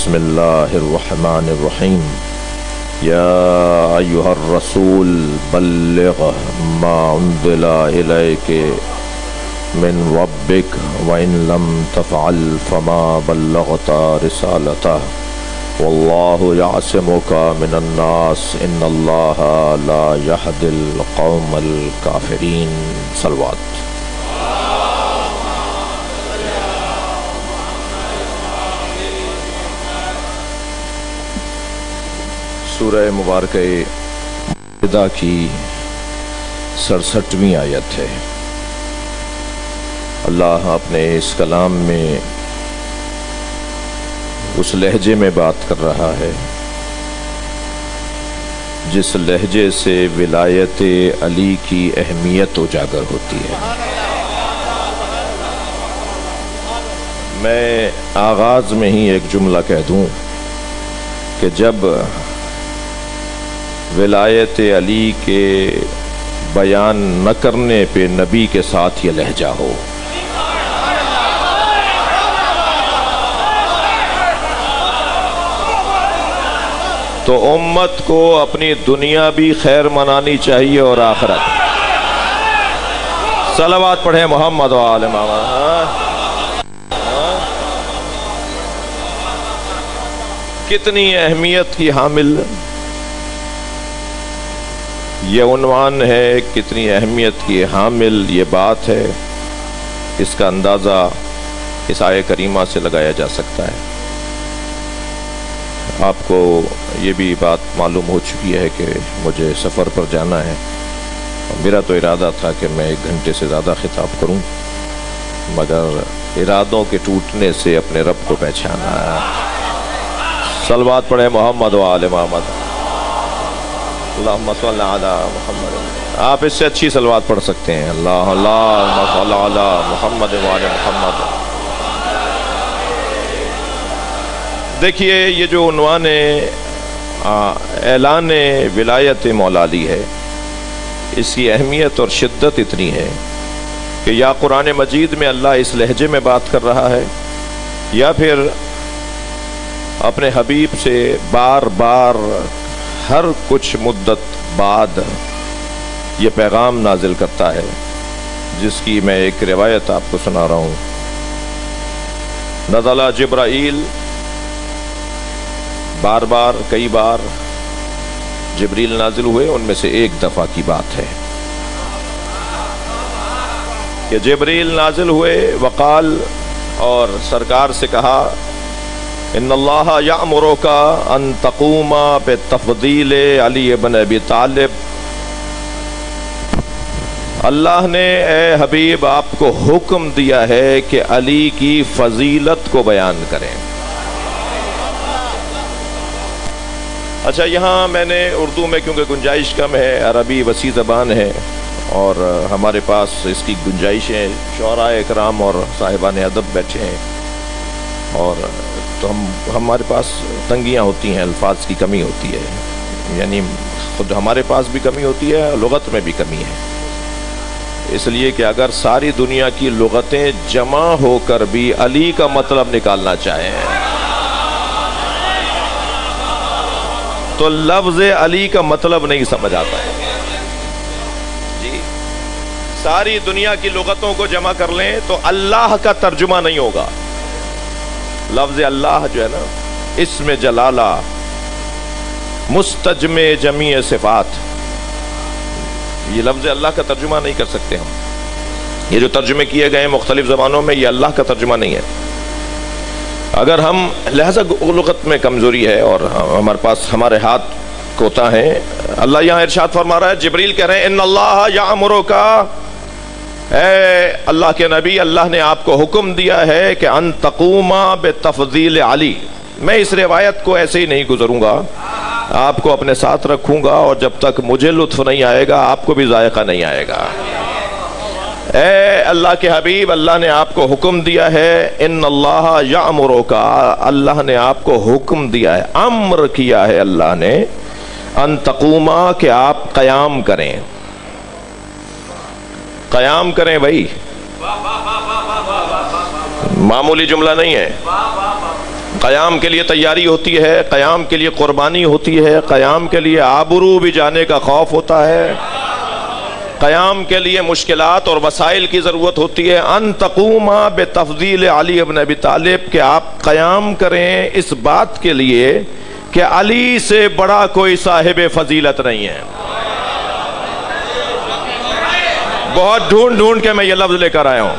بسم اللہ الرحمن الرحیم یا ایہا الرسول بلغ ما انزل الیک من ربک وإن لم تفعل فما بلغت رسالتہ واللہ یعصمک من الناس ان اللہ لا یہدی القوم الکافرین۔ صلوات۔ سورہ مبارکہ مائدہ کی 67ویں آیت ہے۔ اللہ اپنے اس کلام میں اس لہجے میں بات کر رہا ہے جس لہجے سے ولایت علی کی اہمیت اجاگر ہوتی ہے۔ میں آغاز میں ہی ایک جملہ کہہ دوں کہ جب ولایت علی کے بیان نہ کرنے پہ نبی کے ساتھ یہ لہجہ ہو، تو امت کو اپنی دنیا بھی خیر منانی چاہیے اور آخرت۔ صلوات پڑھیں محمد و آل محمد۔ کتنی اہمیت کی حامل یہ عنوان ہے، کتنی اہمیت کی حامل یہ بات ہے، اس کا اندازہ اس آیہ کریمہ سے لگایا جا سکتا ہے۔ آپ کو یہ بھی بات معلوم ہو چکی ہے کہ مجھے سفر پر جانا ہے۔ میرا تو ارادہ تھا کہ میں 1 گھنٹے سے زیادہ خطاب کروں، مگر ارادوں کے ٹوٹنے سے اپنے رب کو پہچانا ہے۔ صلوات پڑھیں محمد و آل محمد۔ اللہم صلی علی محمد۔ آپ اس سے اچھی صلوات پڑھ سکتے ہیں۔ اللہم صلی علی محمد و آل محمد۔ دیکھیے یہ جو عنوان اعلان ولایت مولا علی ہے، اس کی اہمیت اور شدت اتنی ہے کہ یا قرآن مجید میں اللہ اس لہجے میں بات کر رہا ہے، یا پھر اپنے حبیب سے بار بار ہر کچھ مدت بعد یہ پیغام نازل کرتا ہے، جس کی میں ایک روایت آپ کو سنا رہا ہوں۔ نزل جبرائیل، بار بار کئی بار جبریل نازل ہوئے، ان میں سے ایک دفعہ کی بات ہے کہ جبریل نازل ہوئے، وقال، اور سرکار سے کہا ان اللہ یأمرک ان تقوم بتفضیل علی بن ابی طالب، اللہ نے اے حبیب آپ کو حکم دیا ہے کہ علی کی فضیلت کو بیان کریں۔ اچھا، یہاں میں نے اردو میں کیونکہ گنجائش کم ہے، عربی وسیع زبان ہے اور ہمارے پاس اس کی گنجائشیں شعراء اکرام اور صاحبان ادب بیٹھے ہیں، اور تو ہمارے پاس تنگیاں ہوتی ہیں، الفاظ کی کمی ہوتی ہے، یعنی خود ہمارے پاس بھی کمی ہوتی ہے، لغت میں بھی کمی ہے، اس لیے کہ اگر ساری دنیا کی لغتیں جمع ہو کر بھی علی کا مطلب نکالنا چاہیں تو لفظ علی کا مطلب نہیں سمجھ آتا ہے۔ جی، ساری دنیا کی لغتوں کو جمع کر لیں تو اللہ کا ترجمہ نہیں ہوگا۔ لفظ اللہ جو ہے نا، اسم جلالہ، مستجمع جمیع صفات، یہ لفظ اللہ کا ترجمہ نہیں کر سکتے ہم۔ یہ جو ترجمے کیے گئے ہیں مختلف زبانوں میں، یہ اللہ کا ترجمہ نہیں ہے۔ اگر ہم لہذا لغت میں کمزوری ہے اور ہمارے پاس ہمارے ہاتھ کوتا ہے، اللہ یہاں ارشاد فرما رہا ہے، جبریل کہہ رہے ہیں ان اللہ یأمرک، اے اللہ کے نبی، اللہ نے آپ کو حکم دیا ہے کہ ان تقوم بتفضیل علی۔ میں اس روایت کو ایسے ہی نہیں گزروں گا، آپ کو اپنے ساتھ رکھوں گا، اور جب تک مجھے لطف نہیں آئے گا آپ کو بھی ذائقہ نہیں آئے گا۔ اے اللہ کے حبیب، اللہ نے آپ کو حکم دیا ہے، ان اللہ یأمرک، اللہ نے آپ کو حکم دیا ہے، امر کیا ہے اللہ نے، ان تقوما، کہ آپ قیام کریں۔ قیام کریں بھائی، معمولی جملہ نہیں ہے، قیام کے لیے تیاری ہوتی ہے، قیام کے لیے قربانی ہوتی ہے، قیام کے لیے آبرو بھی جانے کا خوف ہوتا ہے، قیام کے لیے مشکلات اور وسائل کی ضرورت ہوتی ہے۔ ان تقوم بتفضیل علی ابن ابی طالب، کہ آپ قیام کریں اس بات کے لیے کہ علی سے بڑا کوئی صاحب فضیلت نہیں ہے۔ بہت ڈھونڈ ڈھونڈ کے میں یہ لفظ لے کر آیا ہوں۔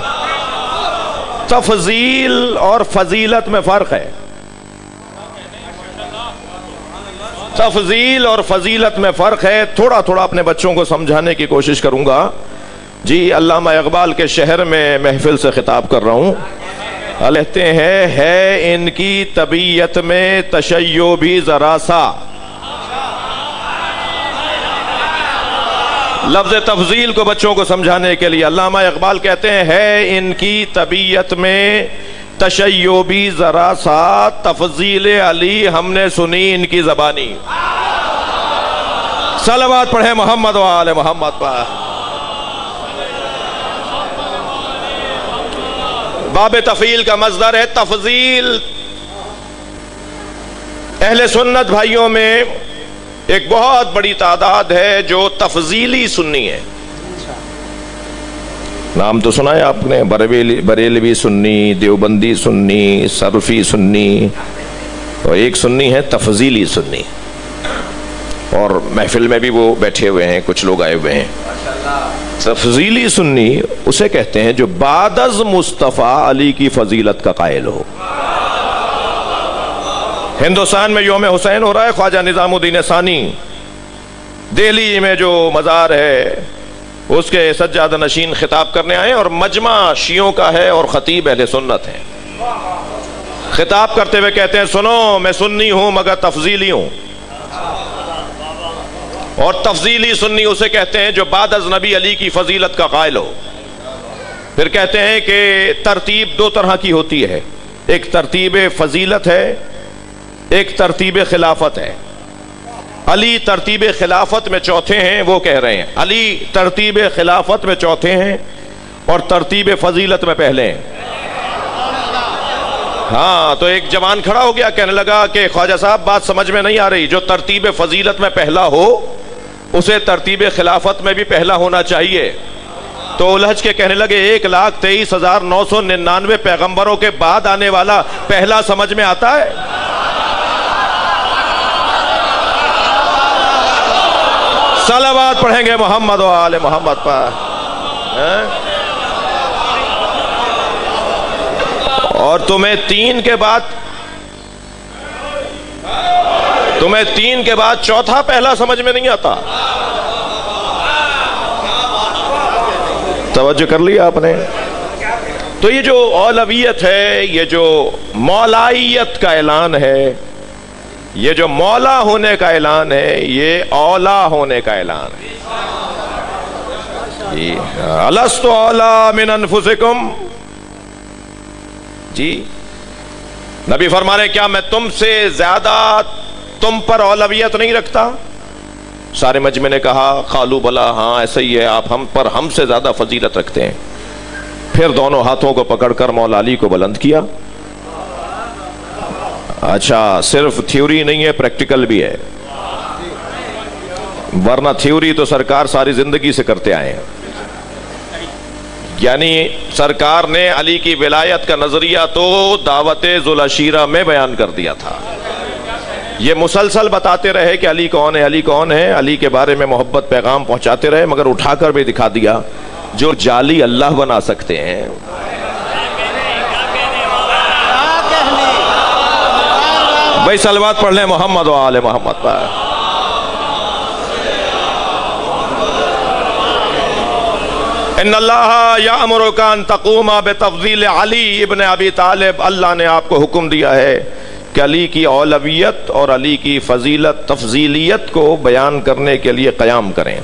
تفضیل اور فضیلت میں فرق ہے۔ تفضیل اور فضیلت میں فرق ہے، تھوڑا تھوڑا اپنے بچوں کو سمجھانے کی کوشش کروں گا۔ جی علامہ اقبال کے شہر میں محفل سے خطاب کر رہا ہوں۔ کہتے ہیں ہے ان کی طبیعت میں تشیع بھی ذرا سا۔ لفظ تفضیل کو بچوں کو سمجھانے کے لیے علامہ اقبال کہتے ہیں ہے ان کی طبیعت میں تشیع بھی ذرا سا، تفضیل علی ہم نے سنی ان کی زبانی۔ صلوات پڑھیں محمد و آل محمد پر۔ باب تفعیل کا مصدر ہے تفضیل۔ اہل سنت بھائیوں میں ایک بہت بڑی تعداد ہے جو تفضیلی سنی ہے۔ نام تو سنا ہے آپ نے، بریلوی سنی، دیوبندی سنی، سرفی سنی، اور ایک سنی ہے تفضیلی سنی، اور محفل میں بھی وہ بیٹھے ہوئے ہیں، کچھ لوگ آئے ہوئے ہیں۔ تفضیلی سنی اسے کہتے ہیں جو بعد از مصطفیٰ علی کی فضیلت کا قائل ہو۔ ہندوستان میں یوم حسین ہو رہا ہے، خواجہ نظام الدین ثانی دہلی میں جو مزار ہے اس کے سجادہ نشین خطاب کرنے آئے، اور مجمع شیعوں کا ہے اور خطیب اہل سنت ہے۔ خطاب کرتے ہوئے کہتے ہیں سنو میں سنی ہوں مگر تفضیلی ہوں، اور تفضیلی سنی اسے کہتے ہیں جو بعد از نبی علی کی فضیلت کا قائل ہو۔ پھر کہتے ہیں کہ ترتیب دو طرح کی ہوتی ہے، ایک ترتیب فضیلت ہے، ایک ترتیب خلافت ہے۔ علی ترتیب خلافت میں چوتھے ہیں، وہ کہہ رہے ہیں علی ترتیب خلافت میں چوتھے ہیں اور ترتیب فضیلت میں پہلے ہیں۔ ہاں تو ایک جوان کھڑا ہو گیا، کہنے لگا کہ خواجہ صاحب بات سمجھ میں نہیں آ رہی، جو ترتیب فضیلت میں پہلا ہو اسے ترتیب خلافت میں بھی پہلا ہونا چاہیے۔ تو الجھ کے کہنے لگے 1,23,999 پیغمبروں کے بعد آنے والا پہلا سمجھ میں آتا ہے؟ صلوات پڑھیں گے محمد و آل محمد پر۔ اور تمہیں تین کے بعد چوتھا پہلا سمجھ میں نہیں آتا؟ توجہ کر لیا آپ نے؟ تو یہ جو اولویت ہے، یہ جو مولائیت کا اعلان ہے، یہ جو مولا ہونے کا اعلان ہے، یہ اولا ہونے کا اعلان ہے۔ جی الست اولا من انفسکم، جی نبی فرما رہے کیا میں تم سے زیادہ تم پر اولویت نہیں رکھتا؟ سارے مجمع نے کہا قالوا بلا، ہاں ایسا ہی ہے، آپ ہم سے زیادہ فضیلت رکھتے ہیں۔ پھر دونوں ہاتھوں کو پکڑ کر مولا علی کو بلند کیا۔ اچھا صرف تھیوری نہیں ہے، پریکٹیکل بھی ہے، ورنہ تھیوری تو سرکار ساری زندگی سے کرتے آئے ہیں۔ یعنی سرکار نے علی کی ولایت کا نظریہ تو دعوت ذوالعشیرہ میں بیان کر دیا تھا۔ یہ مسلسل بتاتے رہے کہ علی کون ہے، علی کون ہے، علی کے بارے میں محبت پیغام پہنچاتے رہے، مگر اٹھا کر بھی دکھا دیا جو جعلی اللہ بنا سکتے ہیں۔ بھائی صلوات پڑھ لیں محمد و آل محمد پر۔ ان اللہ یامرک ان تقوم بتفضیل علی ابن ابی طالب، اللہ نے آپ کو حکم دیا ہے کہ علی کی اولویت اور علی کی فضیلت تفضیلیت کو بیان کرنے کے لیے قیام کریں،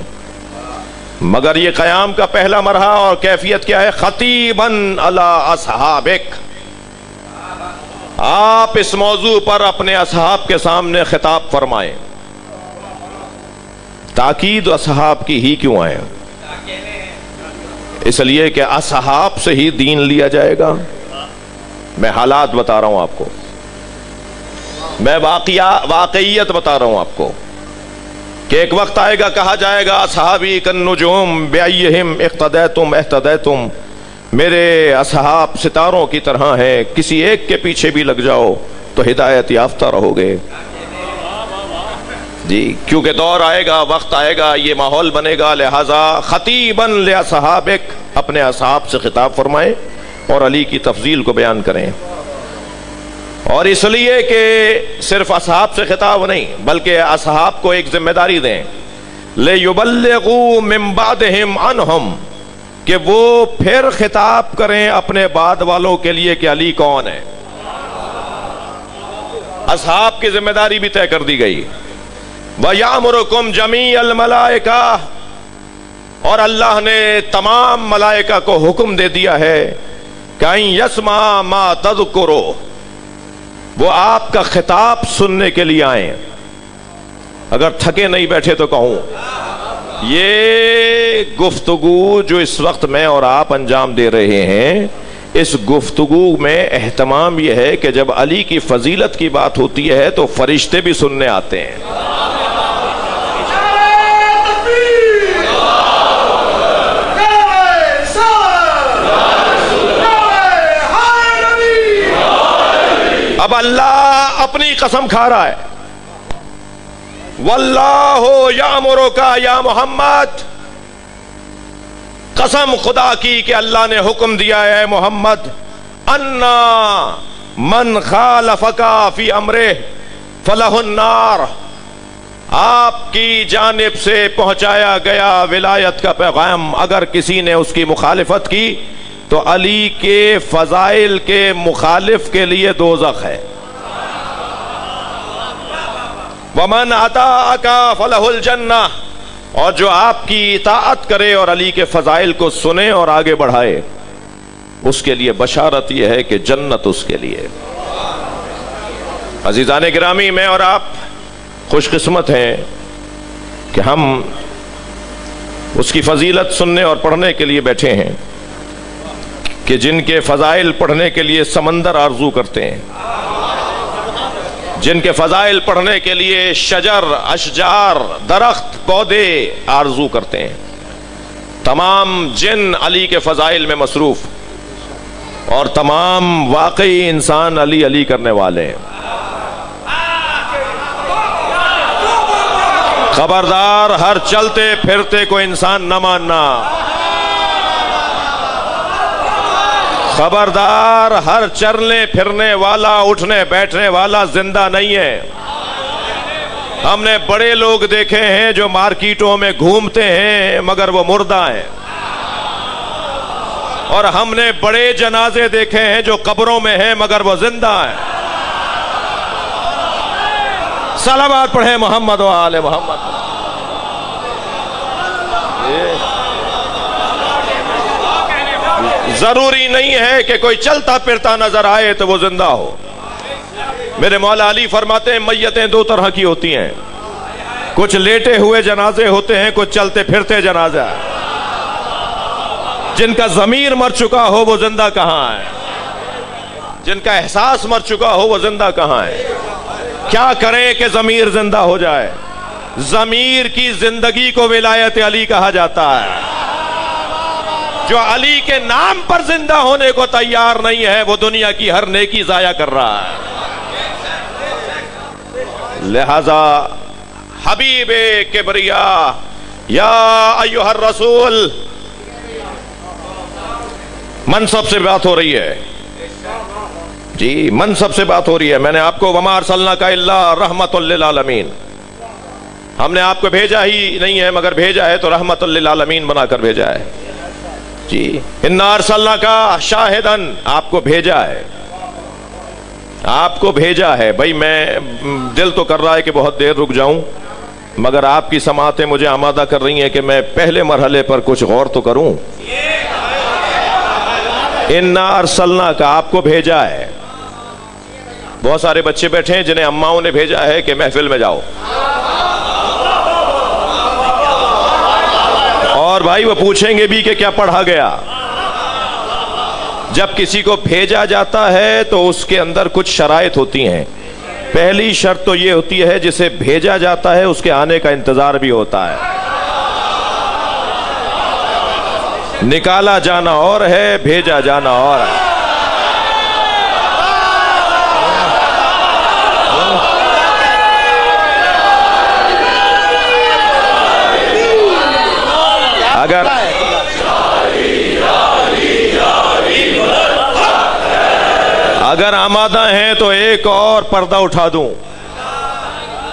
مگر یہ قیام کا پہلا مرحلہ اور کیفیت کیا ہے؟ خطیباً علی اصحابک، آپ اس موضوع پر اپنے اصحاب کے سامنے خطاب فرمائیں۔ تاکید اصحاب کی ہی کیوں ہے؟ اس لیے کہ اصحاب سے ہی دین لیا جائے گا۔ میں حالات بتا رہا ہوں آپ کو۔ میں واقعیت بتا رہا ہوں آپ کو کہ ایک وقت آئے گا، کہا جائے گا اصحابی کالنجوم بأیہم اقتدیتم اہتدیتم، میرے اصحاب ستاروں کی طرح ہیں، کسی ایک کے پیچھے بھی لگ جاؤ تو ہدایت یافتہ رہو گے۔ جی کیونکہ دور آئے گا، وقت آئے گا، یہ ماحول بنے گا، لہذا خطیبا لاصحابک، اپنے اصحاب سے خطاب فرمائیں اور علی کی تفضیل کو بیان کریں، اور اس لیے کہ صرف اصحاب سے خطاب نہیں بلکہ اصحاب کو ایک ذمہ داری دیں، لِيُبَلِّغُوا مِن بَعْدِهِمْ عَنْهُمْ، کہ وہ پھر خطاب کریں اپنے بعد والوں کے لیے کہ علی کون ہے۔ اصحاب کی ذمہ داری بھی طے کر دی گئی۔ وَيَأْمُرُكُمْ جَمِيعَ الْمَلَائِكَةِ، اور اللہ نے تمام ملائکہ کو حکم دے دیا ہے کہ اَن يَسْمَعَ مَا تَذْكُرُ، وہ آپ کا خطاب سننے کے لیے آئیں۔ اگر تھکے نہیں بیٹھے تو کہوں، یہ گفتگو جو اس وقت میں اور آپ انجام دے رہے ہیں، اس گفتگو میں اہتمام یہ ہے کہ جب علی کی فضیلت کی بات ہوتی ہے تو فرشتے بھی سننے آتے ہیں۔ اب اللہ اپنی قسم کھا رہا ہے، واللہ یامرک یا محمد، قسم خدا کی کہ اللہ نے حکم دیا ہے محمد، انا من خالفک فی امرہ فلہ النار، آپ کی جانب سے پہنچایا گیا ولایت کا پیغام اگر کسی نے اس کی مخالفت کی تو علی کے فضائل کے مخالف کے لیے دوزخ ہے۔ وَمَنْ أَطَاعَكَ فَلَهُ الْجَنَّةُ، اور جو آپ کی اطاعت کرے اور علی کے فضائل کو سنے اور آگے بڑھائے، اس کے لیے بشارت یہ ہے کہ جنت اس کے لیے۔ عزیزان گرامی، میں اور آپ خوش قسمت ہیں کہ ہم اس کی فضیلت سننے اور پڑھنے کے لیے بیٹھے ہیں کہ جن کے فضائل پڑھنے کے لیے سمندر آرزو کرتے ہیں، جن کے فضائل پڑھنے کے لیے شجر، اشجار، درخت، پودے آرزو کرتے ہیں۔ تمام جن علی کے فضائل میں مصروف، اور تمام واقعی انسان علی علی کرنے والے ہیں۔ خبردار ہر چلتے پھرتے کو انسان نہ ماننا، خبردار ہر چلنے پھرنے والا، اٹھنے بیٹھنے والا زندہ نہیں ہے۔ ہم نے بڑے لوگ دیکھے ہیں جو مارکیٹوں میں گھومتے ہیں مگر وہ مردہ ہیں، اور ہم نے بڑے جنازے دیکھے ہیں جو قبروں میں ہیں مگر وہ زندہ ہیں۔ صلوات پڑھیں محمد و آل محمد۔ ضروری نہیں ہے کہ کوئی چلتا پھرتا نظر آئے تو وہ زندہ ہو۔ میرے مولا علی فرماتے ہیں میتیں دو طرح کی ہوتی ہیں، کچھ لیٹے ہوئے جنازے ہوتے ہیں، کچھ چلتے پھرتے جنازہ۔ جن کا ضمیر مر چکا ہو وہ زندہ کہاں ہے؟ جن کا احساس مر چکا ہو وہ زندہ کہاں ہے؟ کیا کریں کہ ضمیر زندہ ہو جائے؟ ضمیر کی زندگی کو ولایت علی کہا جاتا ہے۔ جو علی کے نام پر زندہ ہونے کو تیار نہیں ہے وہ دنیا کی ہر نیکی ضائع کر رہا ہے۔ لہذا حبیب کبریا یا ایھا الرسول، منصب سے بات ہو رہی ہے جی، منصب سے بات ہو رہی ہے۔ میں نے آپ کو وما ارسلناک الا رحمۃ للعالمین، ہم نے آپ کو بھیجا ہی نہیں ہے مگر بھیجا ہے تو رحمۃ للعالمین بنا کر بھیجا ہے جی۔ انا ارسلناک شاہدا، آپ کو بھیجا ہے، آپ کو بھیجا ہے۔ بھائی میں دل تو کر رہا ہے کہ بہت دیر رک جاؤں، مگر آپ کی سماعتیں مجھے آمادہ کر رہی ہیں کہ میں پہلے مرحلے پر کچھ غور تو کروں۔ انا ارسلناک، آپ کو بھیجا ہے۔ بہت سارے بچے بیٹھے ہیں جنہیں اماؤں نے بھیجا ہے کہ محفل میں جاؤ، اور بھائی وہ پوچھیں گے بھی کہ کیا پڑھا گیا۔ جب کسی کو بھیجا جاتا ہے تو اس کے اندر کچھ شرائط ہوتی ہیں پہلی شرط تو یہ ہوتی ہے جسے بھیجا جاتا ہے اس کے آنے کا انتظار بھی ہوتا ہے. نکالا جانا اور ہے، بھیجا جانا اور ہے. اگر آمادہ ہیں تو ایک اور پردہ اٹھا دوں.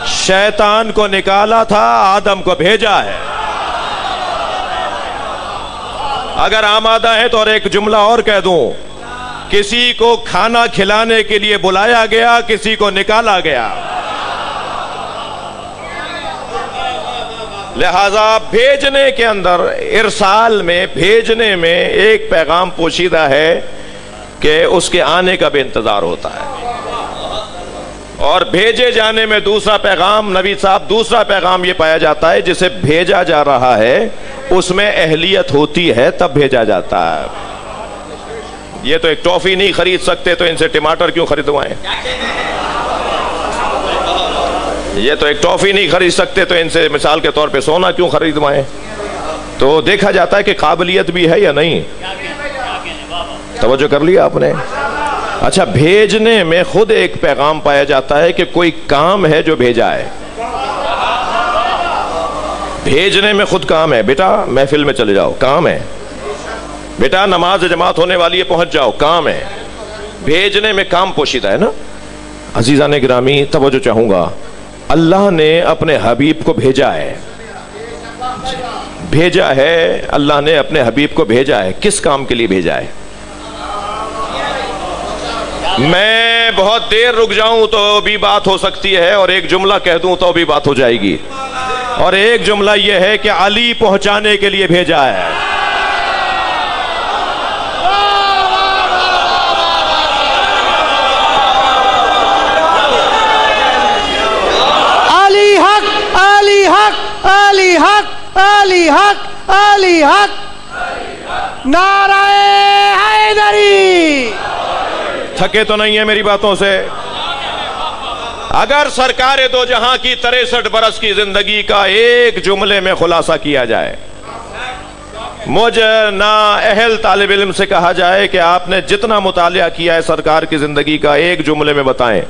شیطان کو نکالا تھا، آدم کو بھیجا ہے. اگر آمادہ ہیں تو اور ایک جملہ اور کہہ دوں. کسی کو کھانا کھلانے کے لیے بلایا گیا، کسی کو نکالا گیا. لہذا بھیجنے کے اندر، ارسال میں، بھیجنے میں ایک پیغام پوشیدہ ہے کہ اس کے آنے کا بھی انتظار ہوتا ہے. اور بھیجے جانے میں دوسرا پیغام، نبی صاحب، دوسرا پیغام یہ پایا جاتا ہے جسے بھیجا جا رہا ہے اس میں اہلیت ہوتی ہے تب بھیجا جاتا ہے. یہ تو ایک ٹافی نہیں خرید سکتے تو ان سے ٹماٹر کیوں خریدوائیں؟ یہ تو ایک ٹافی نہیں خرید سکتے تو ان سے مثال کے طور پہ سونا کیوں خریدوائیں؟ تو دیکھا جاتا ہے کہ قابلیت بھی ہے یا نہیں. توجہ کر لیا آپ نے؟ اچھا، بھیجنے میں خود ایک پیغام پایا جاتا ہے کہ کوئی کام ہے جو بھیجا ہے. بھیجنے میں خود کام ہے. بیٹا محفل میں چلے جاؤ، کام ہے. بیٹا نماز جماعت ہونے والی ہے، پہنچ جاؤ، کام ہے. بھیجنے میں کام پوشیدہ ہے نا. عزیزان گرامی، توجہ چاہوں گا. اللہ نے اپنے حبیب کو بھیجا ہے. بھیجا ہے، اللہ نے اپنے حبیب کو بھیجا ہے. کس کام کے لیے بھیجا ہے؟ میں بہت دیر رک جاؤں تو بھی بات ہو سکتی ہے، اور ایک جملہ کہہ دوں تو بھی بات ہو جائے گی. اور ایک جملہ یہ ہے کہ علی پہنچانے کے لیے بھیجا ہے. علی حق، علی حق، علی حق، علی حق، علی حق، نعرہ حیدری. تھکے تو نہیں ہیں میری باتوں سے؟ اگر سرکار دو جہاں کی 63 برس کی زندگی کا ایک جملے میں خلاصہ کیا جائے، مجھ نا اہل طالب علم سے کہا جائے کہ آپ نے جتنا مطالعہ کیا ہے سرکار کی زندگی کا ایک جملے میں بتائیں،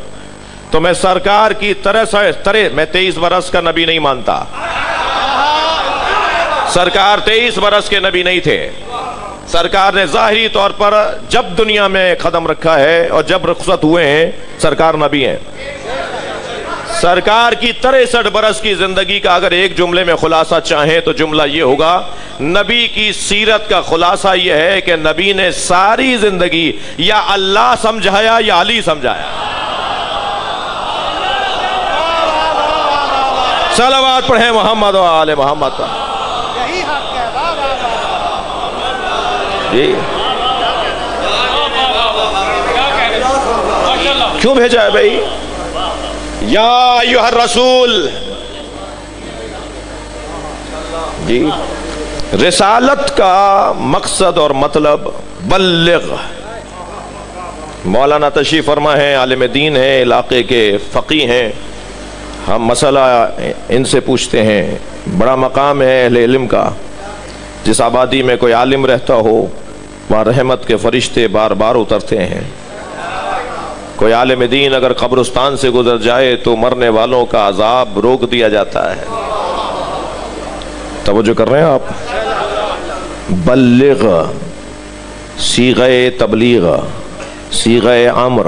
تو میں سرکار کی 23 برس کا نبی نہیں مانتا. سرکار 23 برس کے نبی نہیں تھے. سرکار نے ظاہری طور پر جب دنیا میں قدم رکھا ہے اور جب رخصت ہوئے ہیں سرکار نبی ہیں. سرکار کی 63 برس کی زندگی کا اگر ایک جملے میں خلاصہ چاہیں تو جملہ یہ ہوگا: نبی کی سیرت کا خلاصہ یہ ہے کہ نبی نے ساری زندگی یا اللہ سمجھایا یا علی سمجھایا. صلوات پڑھیں محمد و آل محمد پر. یہی حق ہے. جی کیوں بھیجا ہے بھائی؟ یا ایھا الرسول. جی رسالت کا مقصد اور مطلب بلغ. مولانا تشریف فرما ہیں، عالم دین ہیں، علاقے کے فقیہ ہیں. ہم مسئلہ ان سے پوچھتے ہیں. بڑا مقام ہے اہل علم کا. جس آبادی میں کوئی عالم رہتا ہو وہاں رحمت کے فرشتے بار بار اترتے ہیں. کوئی عالم دین اگر قبرستان سے گزر جائے تو مرنے والوں کا عذاب روک دیا جاتا ہے. توجہ کر رہے ہیں آپ؟ بلغ صیغہ تبلیغ، صیغہ امر.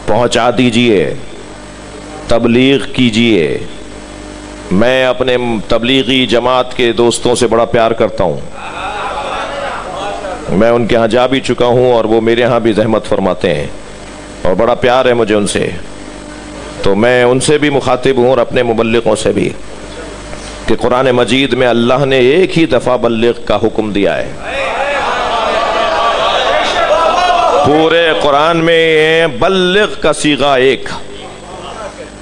پہنچا دیجئے، تبلیغ کیجئے. میں اپنے تبلیغی جماعت کے دوستوں سے بڑا پیار کرتا ہوں. میں ان کے ہاں جا بھی چکا ہوں اور وہ میرے ہاں بھی زحمت فرماتے ہیں اور بڑا پیار ہے مجھے ان سے. تو میں ان سے بھی مخاطب ہوں اور اپنے مبلغوں سے بھی کہ قرآن مجید میں اللہ نے ایک ہی دفعہ بلغ کا حکم دیا ہے. پورے قرآن میں بلغ کا صیغہ ایک،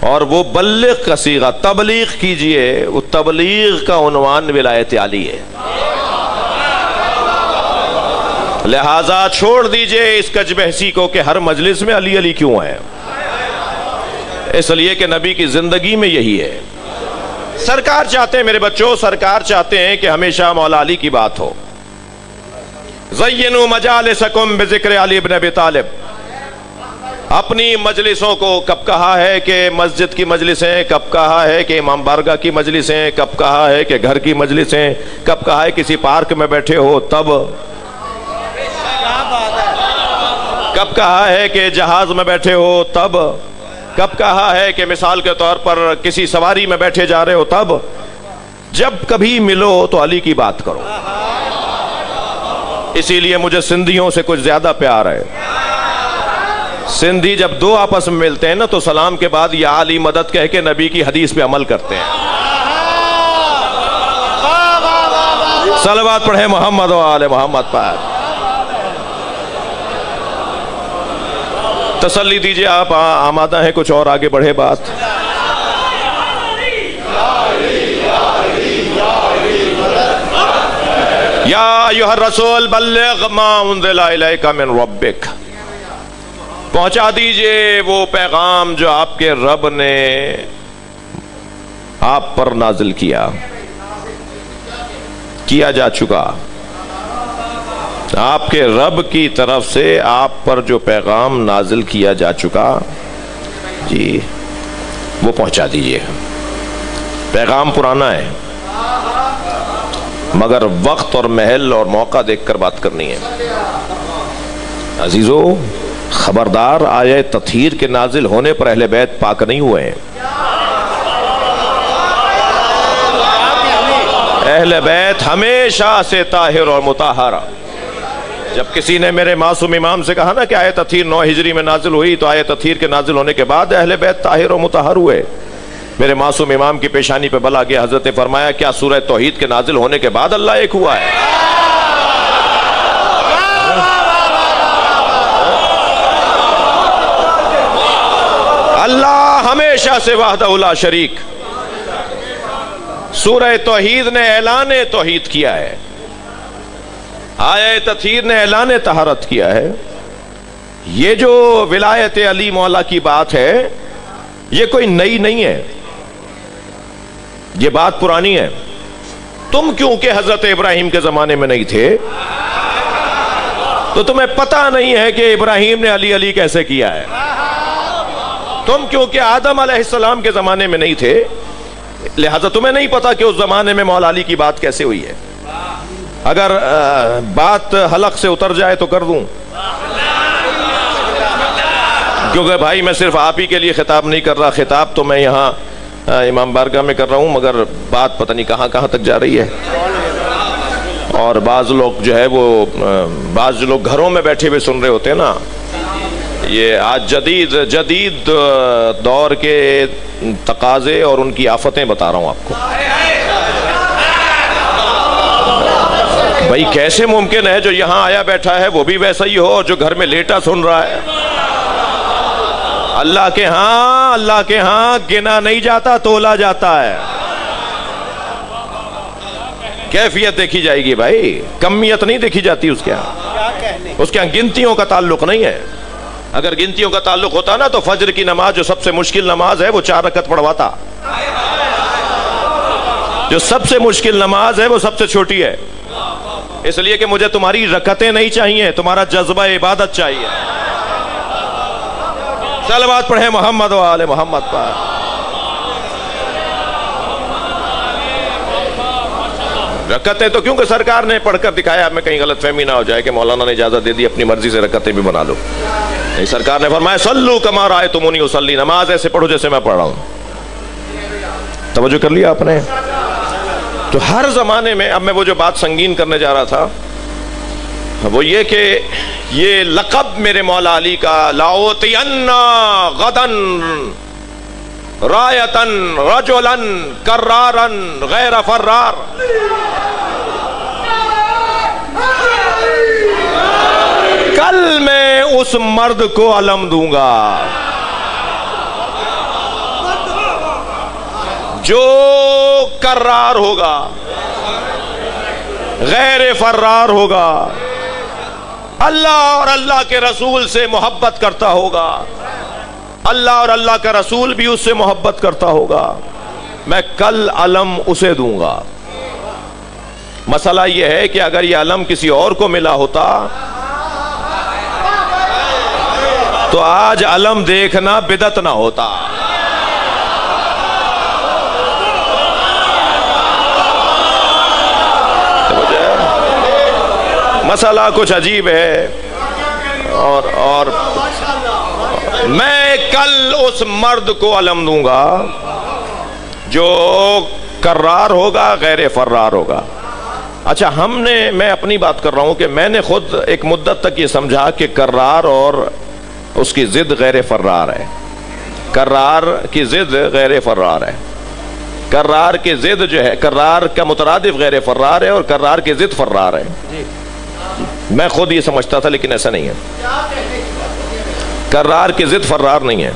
اور وہ بلغ کا صیغہ تبلیغ کیجئے. وہ تبلیغ کا عنوان ولایت علی ہے. لہذا چھوڑ دیجئے اس کج بحثی کو کہ ہر مجلس میں علی علی کیوں ہے. اس لیے کہ نبی کی زندگی میں یہی ہے. سرکار چاہتے ہیں میرے بچوں، سرکار چاہتے ہیں کہ ہمیشہ مولا علی کی بات ہو. زینوا مجالسکم بذکر علی بن ابی طالب. اپنی مجلسوں کو کب کہا ہے کہ مسجد کی مجلسیں، کب کہا ہے کہ امام بارگاہ کی مجلسیں، کب کہا ہے کہ گھر کی مجلسیں، کب کہا ہے کسی پارک میں بیٹھے ہو تب، کب کہا ہے کہ جہاز میں بیٹھے ہو تب، کب کہا ہے کہ مثال کے طور پر کسی سواری میں بیٹھے جا رہے ہو تب. جب کبھی ملو تو علی کی بات کرو. اسی لیے مجھے سندھیوں سے کچھ زیادہ پیار ہے. سندھی جب دو آپس میں ملتے ہیں نا تو سلام کے بعد یا علی مدد کہہ کے نبی کی حدیث پہ عمل کرتے ہیں. صلوات پڑھے محمد و آل محمد پر. تسلی دیجئے، آپ آمادہ ہیں کچھ اور آگے بڑھے بات؟ یا ایھا الرسول بلغ ما انزل الیک من ربک. پہنچا دیجئے وہ پیغام جو آپ کے رب نے آپ پر نازل کیا جا چکا. آپ کے رب کی طرف سے آپ پر جو پیغام نازل کیا جا چکا، جی وہ پہنچا دیجئے. پیغام پرانا ہے مگر وقت اور محل اور موقع دیکھ کر بات کرنی ہے. عزیزو خبردار، آیہ تطہیر کے نازل ہونے پر اہل بیت پاک نہیں ہوئے ہیں. اہل بیت ہمیشہ سے طاہر اور مطہر. جب کسی نے میرے معصوم امام سے کہا نا کہ آیت تطہیر 9 ہجری میں نازل ہوئی، تو آیت تطہیر کے نازل ہونے کے بعد اہل بیت طاہر و مطہر ہوئے. میرے معصوم امام کی پیشانی پہ بل آ گیا. حضرت نے فرمایا کیا سورہ توحید کے نازل ہونے کے بعد اللہ ایک ہوا ہے؟ اللہ ہمیشہ سے وحدہ لا شریک. سورہ توحید نے اعلان توحید کیا ہے، آیہ تطہیر نے اعلان طہارت کیا ہے. یہ جو ولایت علی مولا کی بات ہے یہ کوئی نئی نہیں ہے، یہ بات پرانی ہے. تم کیونکہ حضرت ابراہیم کے زمانے میں نہیں تھے تو تمہیں پتہ نہیں ہے کہ ابراہیم نے علی علی کیسے کیا ہے. تم کیونکہ آدم علیہ السلام کے زمانے میں نہیں تھے لہذا تمہیں نہیں پتا کہ اس زمانے میں مولا علی کی بات کیسے ہوئی ہے. اگر بات حلق سے اتر جائے تو کر دوں، کیونکہ بھائی میں صرف آپ ہی کے لیے خطاب نہیں کر رہا، خطاب تو میں یہاں امام بارگاہ میں کر رہا ہوں، مگر بات پتہ نہیں کہاں کہاں تک جا رہی ہے. اور بعض لوگ جو ہے وہ بعض لوگ گھروں میں بیٹھے ہوئے سن رہے ہوتے ہیں نا. یہ آج جدید دور کے تقاضے اور ان کی آفتیں بتا رہا ہوں آپ کو. بھائی کیسے ممکن ہے جو یہاں آیا بیٹھا ہے وہ بھی ویسا ہی ہو اور جو گھر میں لیٹا سن رہا ہے؟ اللہ کے ہاں گنا نہیں جاتا، تولا جاتا ہے. کیفیت دیکھی جائے گی بھائی، کمیت نہیں دیکھی جاتی اس کے ہاں. اس کے ہاں گنتیوں کا تعلق نہیں ہے. اگر گنتیوں کا تعلق ہوتا نا تو فجر کی نماز جو سب سے مشکل نماز ہے وہ 4 رکعت پڑھواتا. جو سب سے مشکل نماز ہے وہ سب سے چھوٹی ہے. اس لیے کہ مجھے تمہاری رکعتیں نہیں چاہیے، تمہارا جذبہ عبادت چاہیے. صلوات پڑھیں محمد و آل محمد پر. رکعتیں تو کیونکہ سرکار نے پڑھ کر دکھایا، اب میں کہیں غلط فہمی نہ ہو جائے کہ مولانا نے اجازت دے دی اپنی مرضی سے رکعتیں بھی بنا لو. نہیں، سرکار نے فرمایا صلو کما رأیتمونی اصلی، نماز ایسے پڑھو جیسے میں پڑھ رہا ہوں. توجہ کر لیا آپ نے؟ تو ہر زمانے میں، اب میں وہ جو بات سنگین کرنے جا رہا تھا وہ یہ کہ یہ لقب میرے مولا علی کا لاؤتین غدن رایتن رجلن کرارن غیر فرار، کل میں اس مرد کو علم دوں گا جو کرار ہوگا، غیر فرار ہوگا، اللہ اور اللہ کے رسول سے محبت کرتا ہوگا، اللہ اور اللہ کا رسول بھی اس سے محبت کرتا ہوگا، میں کل علم اسے دوں گا۔ مسئلہ یہ ہے کہ اگر یہ علم کسی اور کو ملا ہوتا تو آج علم دیکھنا بدعت نہ ہوتا۔ مسئلہ کچھ عجیب ہے، اور میں کل اس مرد کو علم دوں گا جو کرار ہوگا، غیر فرار ہوگا۔ اچھا، میں اپنی بات کر رہا ہوں کہ میں نے خود ایک مدت تک یہ سمجھا کہ کرار اور اس کی ضد غیر فرار ہے۔ کرار کی ضد غیر فرار ہے۔ کرار کی ضد جو ہے، کرار کا مترادف غیر فرار ہے اور کرار کی ضد فرار ہے۔ میں خود یہ سمجھتا تھا، لیکن ایسا نہیں ہے۔ کرار کی ضد فرار نہیں ہے۔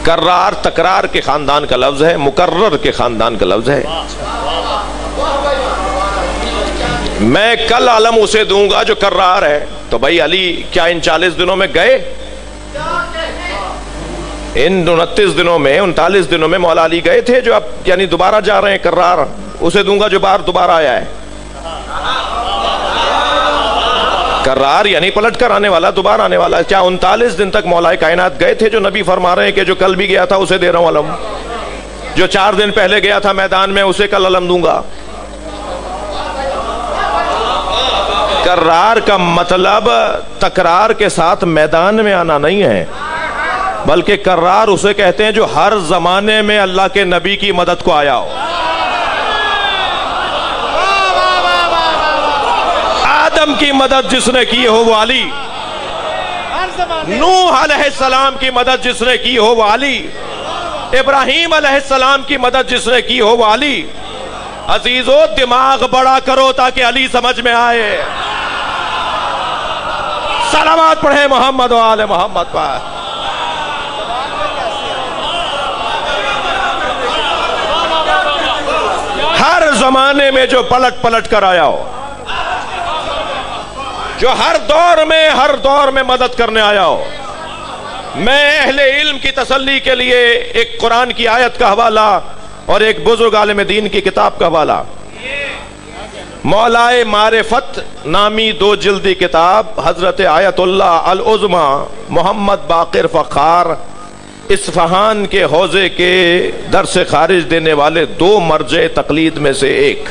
کرار تکرار کے خاندان کا لفظ ہے، مکرر کے خاندان کا لفظ ہے۔ میں کل علم اسے دوں گا جو کرار ہے۔ تو بھائی علی کیا ان 40 دنوں میں گئے؟ ان 29 دنوں میں، 39 دنوں میں مولا علی گئے تھے جو اب یعنی دوبارہ جا رہے ہیں؟ کرار اسے دوں گا جو بار دوبارہ آیا ہے۔ کرار یعنی پلٹ کر آنے والا، دوبارہ آنے والا۔ کیا 39 دن تک مولا کائنات گئے تھے جو نبی فرما رہے ہیں کہ جو کل بھی گیا تھا اسے دے رہا ہوں علم، جو 4 دن پہلے گیا تھا میدان میں اسے کل علم دوں گا؟ کرار کا مطلب تکرار کے ساتھ میدان میں آنا نہیں ہے، بلکہ کرار اسے کہتے ہیں جو ہر زمانے میں اللہ کے نبی کی مدد کو آیا ہو۔ آدم کی مدد جس نے کی ہو وہ علی، نوح علیہ السلام کی مدد جس نے کی ہو وہ علی، ابراہیم علیہ السلام کی مدد جس نے کی ہو وہ علی۔ عزیزو، دماغ بڑا کرو تاکہ علی سمجھ میں آئے۔ صلوات پڑھیں محمد و آل محمد پر۔ ہر زمانے میں جو پلٹ پلٹ کر آیا ہو، جو ہر دور میں مدد کرنے آیا ہو۔ میں اہل علم کی تسلی کے لیے ایک قرآن کی آیت کا حوالہ اور ایک بزرگ عالم دین کی کتاب کا حوالہ، مولائے معرفت نامی 2 جلدی کتاب، حضرت آیت اللہ العظمی محمد باقر فخار اصفہان کے حوزے کے در سے خارج دینے والے 2 مرجع تقلید میں سے ایک۔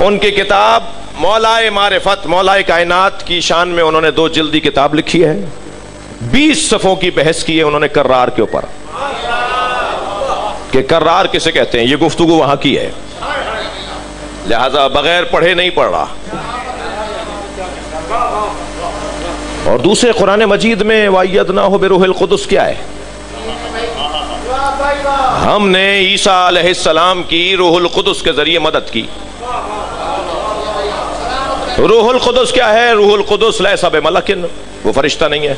ان کی کتاب مولائے معرفت، مولائے کائنات کی شان میں انہوں نے 2 جلدی کتاب لکھی ہے۔ 20 صفحوں کی بحث کی ہے انہوں نے کرار کے اوپر، کہ کرار کسے کہتے ہیں۔ یہ گفتگو وہاں کی ہے، لہذا بغیر پڑھے نہیں پڑھ رہا۔ اور دوسرے قرآن مجید میں وَأَيَّدْنَاهُ بِرُوحِ الْقُدُسِ کیا ہے؟ ہم نے عیسیٰ علیہ السلام کی روح القدس کے ذریعے مدد کی۔ روح القدس کیا ہے؟ روح القدس لیس بملک، وہ فرشتہ نہیں ہے۔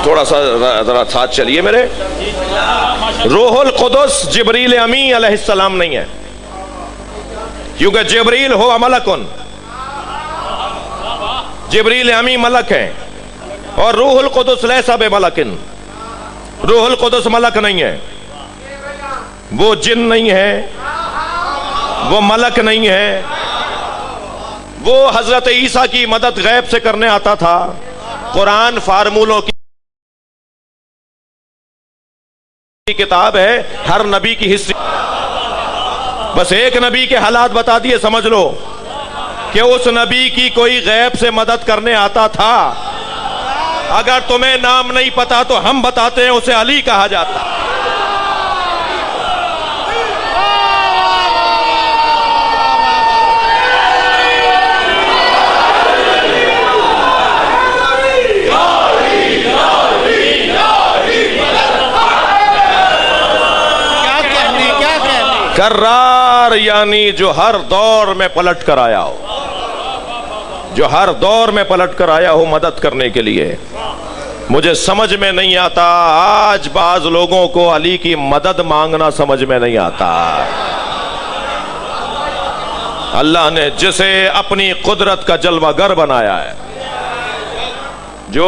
تھوڑا سا ذرا ساتھ چلیے میرے۔ روح القدس جبریل امی علیہ السلام نہیں ہے، کیونکہ جبریل ہوا ملکن، جبریل امی ملک ہیں، اور روح القدس لیس بملکن، روح القدس ملک نہیں ہے، وہ جن نہیں ہے، وہ ملک نہیں ہے۔ وہ حضرت عیسیٰ کی مدد غیب سے کرنے آتا تھا۔ قرآن فارمولوں کی کتاب ہے، ہر نبی کی ہسٹری۔ بس ایک نبی کے حالات بتا دیے، سمجھ لو کہ اس نبی کی کوئی غیب سے مدد کرنے آتا تھا۔ اگر تمہیں نام نہیں پتا تو ہم بتاتے ہیں، اسے علی کہا جاتا۔ کرار یعنی جو ہر دور میں پلٹ کر آیا ہو، جو ہر دور میں پلٹ کر آیا ہو مدد کرنے کے لیے۔ مجھے سمجھ میں نہیں آتا آج بعض لوگوں کو علی کی مدد مانگنا سمجھ میں نہیں آتا۔ اللہ نے جسے اپنی قدرت کا جلوہ گر بنایا ہے، جو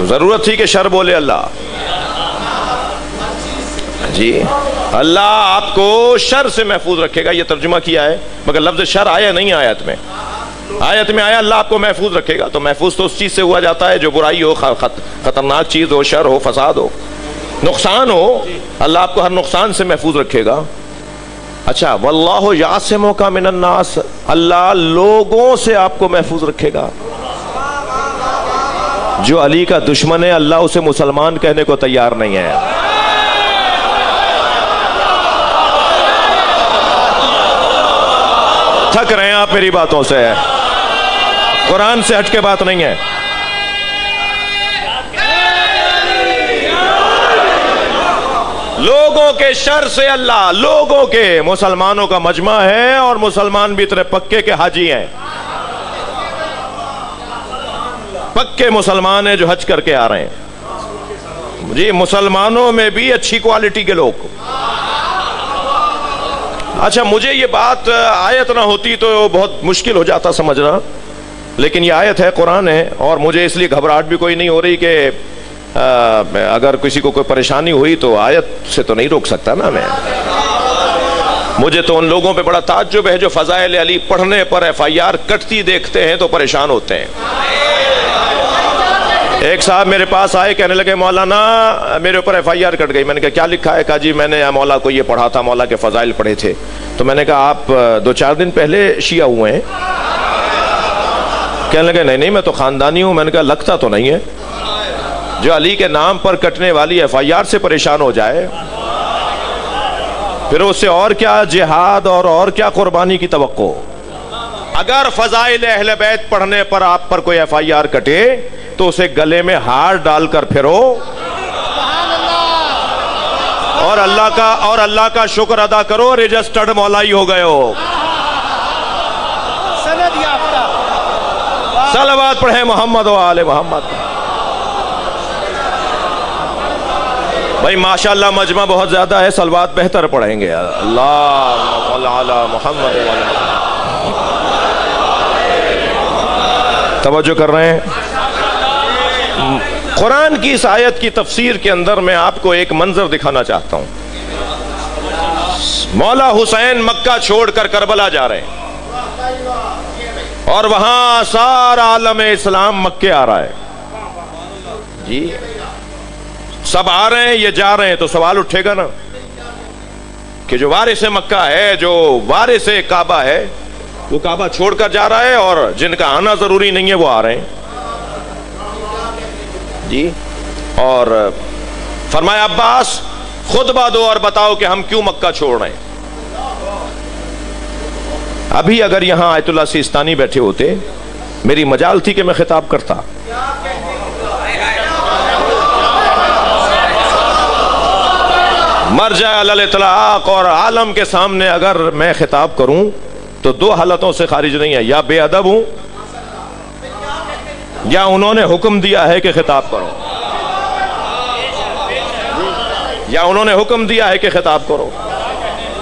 تو ضرورت تھی کہ شر بولے اللہ. جی اللہ آپ کو شر سے محفوظ رکھے گا، یہ ترجمہ کیا ہے، مگر لفظ شر آیا نہیں آیت میں. آیت میں آیا اللہ آپ کو محفوظ رکھے گا. تو محفوظ تو اس چیز سے ہوا جاتا ہے جو برائی ہو، خطرناک چیز ہو، شر ہو، فساد ہو، نقصان ہو. اللہ آپ کو ہر نقصان سے محفوظ رکھے گا. اچھا، واللہ یعصمک من الناس، اللہ لوگوں سے آپ کو محفوظ رکھے گا. جو علی کا دشمن ہے اللہ اسے مسلمان کہنے کو تیار نہیں ہے. تھک رہے ہیں آپ میری باتوں سے، قرآن سے ہٹ کے بات نہیں ہے. لوگوں کے شر سے اللہ، لوگوں کے، مسلمانوں کا مجمع ہے اور مسلمان بھی اتنے پکے کے حاجی ہیں، پکے مسلمان ہیں جو حج کر کے آ رہے ہیں. جی مسلمانوں میں بھی اچھی کوالٹی کے لوگ. اچھا، مجھے یہ بات آیت نہ ہوتی تو بہت مشکل ہو جاتا سمجھنا، لیکن یہ آیت ہے، قرآن ہے، اور مجھے اس لیے گھبراہٹ بھی کوئی نہیں ہو رہی کہ اگر کسی کو کوئی پریشانی ہوئی تو آیت سے تو نہیں روک سکتا نا میں. مجھے تو ان لوگوں پہ بڑا تعجب ہے جو فضائل علی پڑھنے پر FIR کٹتی دیکھتے ہیں تو پریشان ہوتے ہیں. ایک صاحب میرے پاس آئے، کہنے لگے مولانا میرے اوپر FIR کٹ گئی. میں نے کہا کیا لکھا ہے؟ کہا جی میں نے مولا کو یہ پڑھا تھا، مولا کے فضائل پڑھے تھے. تو میں نے کہا آپ 2-4 دن پہلے شیعہ ہوئے ہیں؟ کہنے لگے نہیں میں تو خاندانی ہوں. میں نے کہا لگتا تو نہیں ہے. جو علی کے نام پر کٹنے والی FIR سے پریشان ہو جائے پھر اس سے اور کیا جہاد اور کیا قربانی کی توقع. اگر فضائل اہل بیت پڑھنے پر آپ پر کوئی FIR کٹے تو اسے گلے میں ہار ڈال کر پھرو اور اللہ کا شکر ادا کرو، رجسٹرڈ مولائی ہو گئے ہو. صلوات پڑھیں محمد و آل محمد. بھائی ماشاءاللہ مجمع بہت زیادہ ہے، صلوات بہتر پڑھیں گے. اللہ علی محمد و آل محمد. توجہ کر رہے ہیں؟ قرآن کی اس آیت کی تفسیر کے اندر میں آپ کو ایک منظر دکھانا چاہتا ہوں. مولا حسین مکہ چھوڑ کر کربلا جا رہے ہیں اور وہاں سارا عالم اسلام مکے آ رہا ہے. جی سب آ رہے ہیں، یہ جا رہے ہیں، تو سوال اٹھے گا نا کہ جو وارث مکہ ہے، جو وارث کعبہ ہے، وہ کعبہ چھوڑ کر جا رہا ہے اور جن کا آنا ضروری نہیں ہے وہ آ رہے ہیں. جی اور فرمایا عباس خطبہ دو اور بتاؤ کہ ہم کیوں مکہ چھوڑ رہے ہیں. ابھی اگر یہاں آیت اللہ سیستانی بیٹھے ہوتے میری مجال تھی کہ میں خطاب کرتا. مرجع علی الاطلاق اور عالم کے سامنے اگر میں خطاب کروں تو 2 حالتوں سے خارج نہیں ہے، یا بے ادب ہوں یا انہوں نے حکم دیا ہے کہ خطاب کرو، یا انہوں نے حکم دیا ہے کہ خطاب کرو.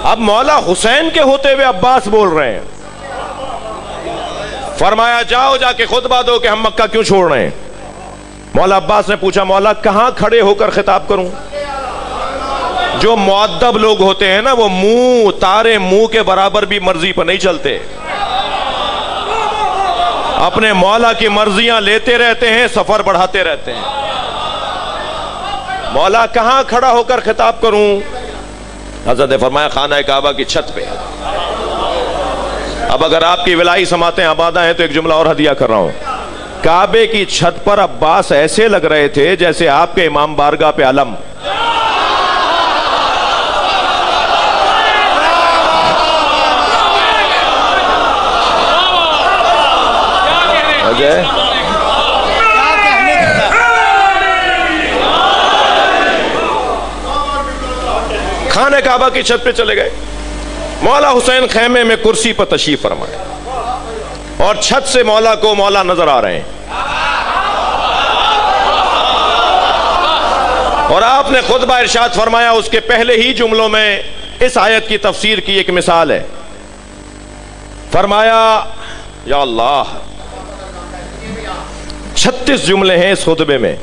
اب مولا حسین کے ہوتے ہوئے عباس بول رہے ہیں. فرمایا جاؤ جا کے خطبہ دو کہ ہم مکہ کیوں چھوڑ رہے ہیں. مولا عباس نے پوچھا مولا کہاں کھڑے ہو کر خطاب کروں؟ جو مؤدب لوگ ہوتے ہیں نا وہ تارے منہ کے برابر بھی مرضی پر نہیں چلتے، اپنے مولا کی مرضیاں لیتے رہتے ہیں، سفر بڑھاتے رہتے ہیں. مولا کہاں کھڑا ہو کر خطاب کروں؟ حضرت نے فرمایا خانہ کعبہ کی چھت پہ. اب اگر آپ کی ولائی سماعتیں آبادہ ہیں تو ایک جملہ اور ہدیہ کر رہا ہوں. کعبے کی چھت پر عباس ایسے لگ رہے تھے جیسے آپ کے امام بارگاہ پہ علم. خانہ کعبہ کی چھت پہ چلے گئے. مولا حسین خیمے میں کرسی پر تشریف فرمائے اور چھت سے مولا کو مولا نظر آ رہے ہیں. اور آپ نے خطبہ ارشاد فرمایا، اس کے پہلے ہی جملوں میں اس آیت کی تفسیر کی ایک مثال ہے. فرمایا یا اللہ 36 جملے ہیں اس خطبے میں.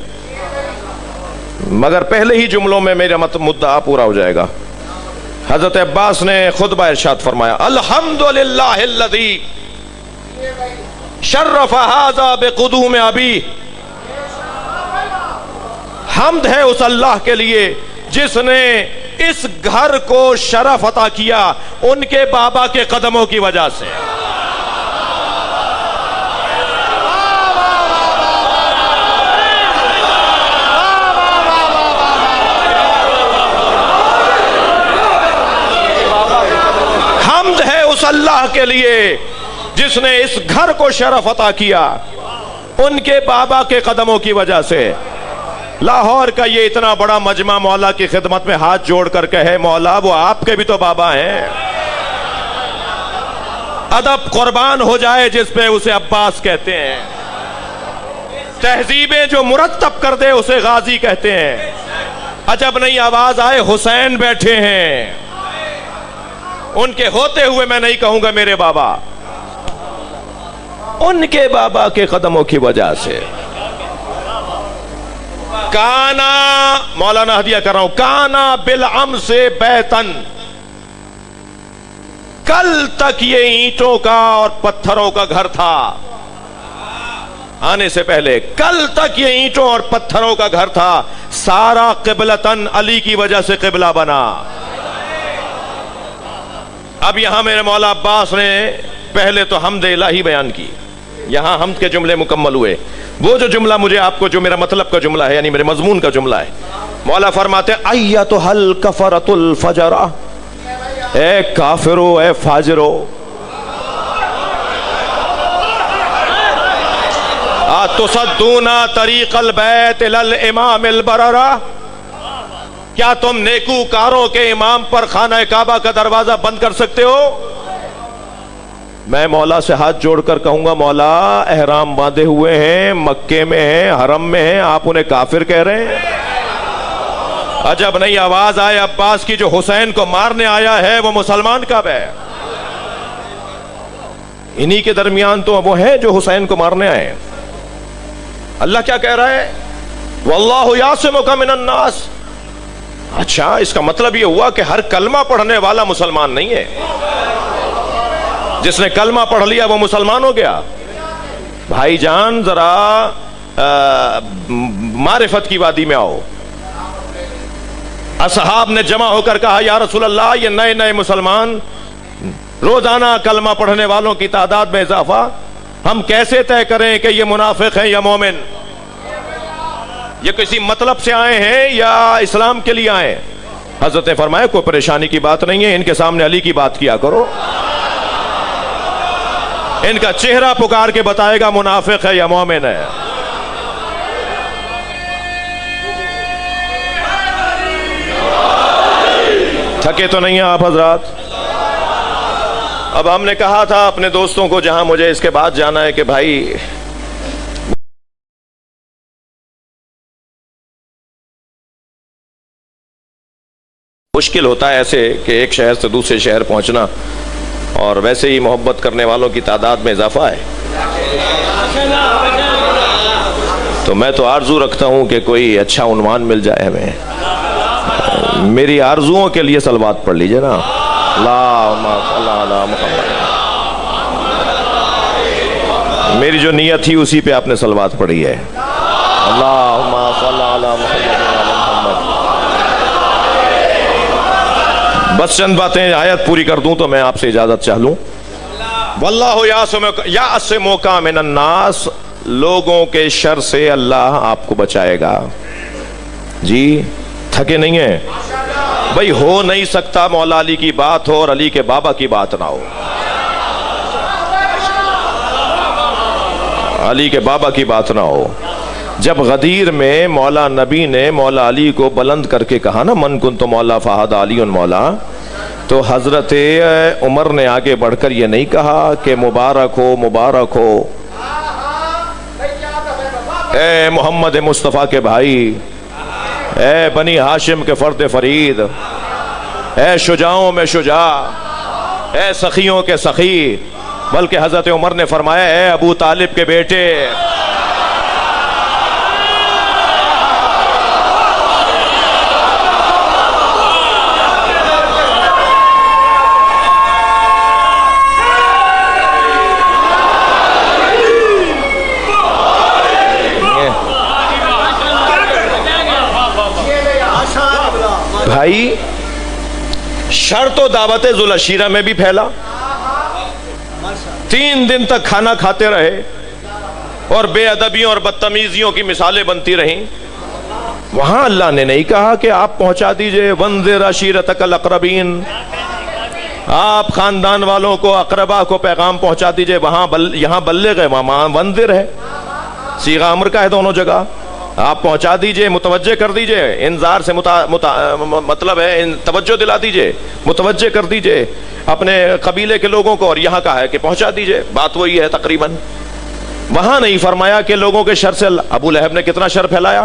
مگر پہلے ہی جملوں میں میرا مدعا پورا ہو جائے گا. حضرت عباس نے خطبہ ارشاد فرمایا الحمدللہ الذی شرف ھذا بقدوم ابی. حمد ہے اس اللہ کے لیے جس نے اس گھر کو شرف عطا کیا ان کے بابا کے قدموں کی وجہ سے. حمد ہے اس اللہ کے لیے جس نے اس گھر کو شرف عطا کیا ان کے بابا کے قدموں کی وجہ سے. لاہور کا یہ اتنا بڑا مجمع مولا کی خدمت میں ہاتھ جوڑ کر کہے مولا وہ آپ کے بھی تو بابا ہیں. ادب قربان ہو جائے جس پہ اسے عباس کہتے ہیں. تہذیبیں جو مرتب کر دے اسے غازی کہتے ہیں. عجب نہیں آواز آئے حسین بیٹھے ہیں. ان کے ہوتے ہوئے میں نہیں کہوں گا میرے بابا, ان کے بابا کے قدموں کی وجہ سے. کانا, مولانا ہدیہ کر رہا ہوں, کانا بالامس بیتن, کل تک یہ اینٹوں کا اور پتھروں کا گھر تھا. آنے سے پہلے کل تک یہ اینٹوں اور پتھروں کا گھر تھا. سارا قبلتن, علی کی وجہ سے قبلہ بنا. اب یہاں میرے مولا عباس نے پہلے تو حمد الہی بیان کی, یہاں حمد کے جملے مکمل ہوئے. وہ جو جملہ مجھے آپ کو جو میرا مطلب کا جملہ ہے یعنی میرے مضمون کا جملہ ہے, مولا فرماتے ہیں ایتھا الکفرۃ الفجرہ, اے کافرو اے فاجرو, تصدون طریق البیت الی الامام البررہ, کیا تم نیکوکاروں کے امام پر خانہ کعبہ کا دروازہ بند کر سکتے ہو؟ میں مولا سے ہاتھ جوڑ کر کہوں گا مولا احرام باندھے ہوئے ہیں, مکے میں ہیں, حرم میں ہیں, آپ انہیں کافر کہہ رہے ہیں؟ عجب نہیں آواز آئے عباس کی جو حسین کو مارنے آیا ہے وہ مسلمان کب ہے؟ انہی کے درمیان تو وہ ہیں جو حسین کو مارنے آئے. اللہ کیا کہہ رہا ہے؟ واللہ یعصمک من الناس. اچھا, اس کا مطلب یہ ہوا کہ ہر کلمہ پڑھنے والا مسلمان نہیں ہے. جس نے کلمہ پڑھ لیا وہ مسلمان ہو گیا؟ بھائی جان ذرا معرفت کی وادی میں آؤ. اصحاب نے جمع ہو کر کہا یا رسول اللہ یہ نئے نئے مسلمان, روزانہ کلمہ پڑھنے والوں کی تعداد میں اضافہ, ہم کیسے طے کریں کہ یہ منافق ہیں یا مومن؟ یہ کسی مطلب سے آئے ہیں یا اسلام کے لیے آئے؟ حضرت نے فرمایا کوئی پریشانی کی بات نہیں ہے, ان کے سامنے علی کی بات کیا کرو, ان کا چہرہ پکار کے بتائے گا منافق ہے یا مومن ہے. تھکے تو نہیں ہیں آپ حضرات؟ اب ہم نے کہا تھا اپنے دوستوں کو جہاں مجھے اس کے بعد جانا ہے کہ بھائی مشکل ہوتا ہے ایسے کہ ایک شہر سے دوسرے شہر پہنچنا, اور ویسے ہی محبت کرنے والوں کی تعداد میں اضافہ ہے. تو میں تو آرزو رکھتا ہوں کہ کوئی اچھا عنوان مل جائے ہمیں. میری آرزوؤں کے لیے صلوات پڑھ لیجئے نا. اللہم صلی علی محمد. میری جو نیت تھی اسی پہ آپ نے صلوات پڑھی ہے. اللہم صلی علی محمد. بس چند باتیں آیت پوری کر دوں تو میں آپ سے اجازت چاہ لوں. واللہ یعصمک من الناس, لوگوں کے شر سے اللہ آپ کو بچائے گا. جی تھکے نہیں ہیں بھائی؟ ہو نہیں سکتا مولا علی کی بات ہو اور علی کے بابا کی بات نہ ہو. علی کے بابا کی بات نہ ہو. جب غدیر میں مولا نبی نے مولا علی کو بلند کر کے کہا نا من کنت مولا فہد علی مولا, تو حضرت عمر نے آگے بڑھ کر یہ نہیں کہا کہ مبارک ہو مبارک ہو اے محمد مصطفیٰ کے بھائی, اے بنی ہاشم کے فرد فرید, اے شجاعوں میں شجاع, اے سخیوں کے سخی, بلکہ حضرت عمر نے فرمایا اے ابو طالب کے بیٹے. بھائی شر تو دعوت ذوالعشیرہ میں بھی پھیلا، 3 دن تک کھانا کھاتے رہے اور بے ادبیوں اور بدتمیزیوں کی مثالیں بنتی رہیں۔ وہاں اللہ نے نہیں کہا کہ آپ پہنچا دیجئے وانذر عشیرتک الاقربین، آپ خاندان والوں کو، اقربا کو پیغام پہنچا دیجئے، یہاں بلغ ہے، وہاں وانذر ہے، صیغہ امر کا ہے دونوں جگہ۔ آپ پہنچا دیجئے، متوجہ کر دیجئے، انذار سے مطلب ہے توجہ دلا دیجئے، متوجہ کر دیجئے اپنے قبیلے کے لوگوں کو، اور یہاں کہا ہے کہ پہنچا دیجئے، بات وہی ہے تقریباً۔ وہاں نہیں فرمایا کہ لوگوں کے شر سے، ابو لہب نے کتنا شر پھیلایا،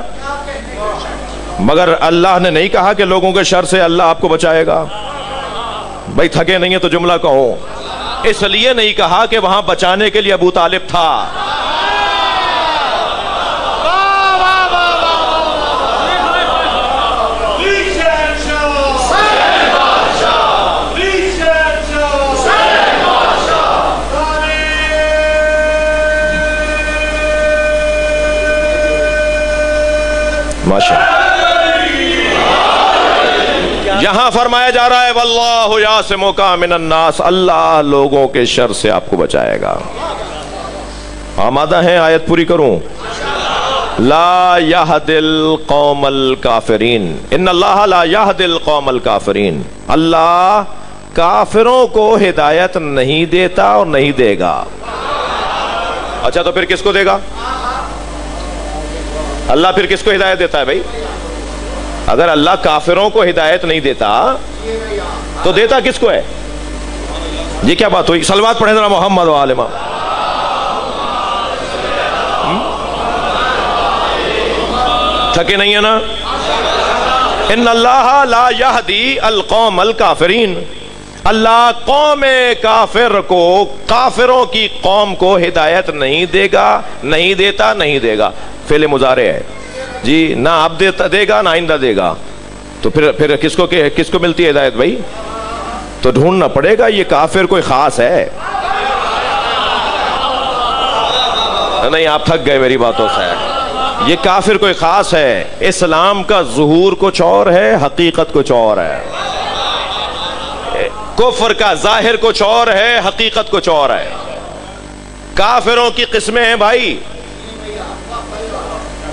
مگر اللہ نے نہیں کہا کہ لوگوں کے شر سے اللہ آپ کو بچائے گا۔ بھائی تھکے نہیں ہیں تو جملہ کہو، اس لیے نہیں کہا کہ وہاں بچانے کے لیے ابو طالب تھا۔ یہاں فرمایا جا رہا ہے واللہ یعصمک من الناس، اللہ لوگوں کے شر سے آپ کو بچائے گا۔ آمادہ ہیں آیت پوری کروں؟ لا یہدی القوم الکافرین، ان اللہ لا یہدی القوم الکافرین، اللہ کافروں کو ہدایت نہیں دیتا اور نہیں دے گا۔ اچھا تو پھر کس کو دے گا؟ اللہ پھر کس کو ہدایت دیتا ہے بھائی؟ اگر اللہ کافروں کو ہدایت نہیں دیتا تو دیتا کس کو ہے؟ یہ کیا بات ہوئی؟ صلوات پڑھیں ذرا محمد و آل محمد۔ تھکے نہیں ہے نا؟ ان اللہ لا یہدی القوم الکافرین، اللہ قوم کافر کو، کافروں کی قوم کو ہدایت نہیں دے گا، نہیں دیتا، نہیں دے گا۔ فعل مضارع ہے جی، نہ اب دے گا نہ آئندہ دے گا، تو پھر کس کو ملتی ہے ہدایت بھائی؟ تو ڈھونڈنا پڑے گا یہ کافر کوئی خاص ہے؟ نہیں آپ تھک گئے میری باتوں سے، یہ کافر کوئی خاص ہے؟ اسلام کا ظہور کچھ اور ہے، حقیقت کچھ اور ہے۔ کفر کا ظاہر کچھ اور ہے، حقیقت کچھ اور ہے۔ کافروں کی قسمیں ہیں بھائی۔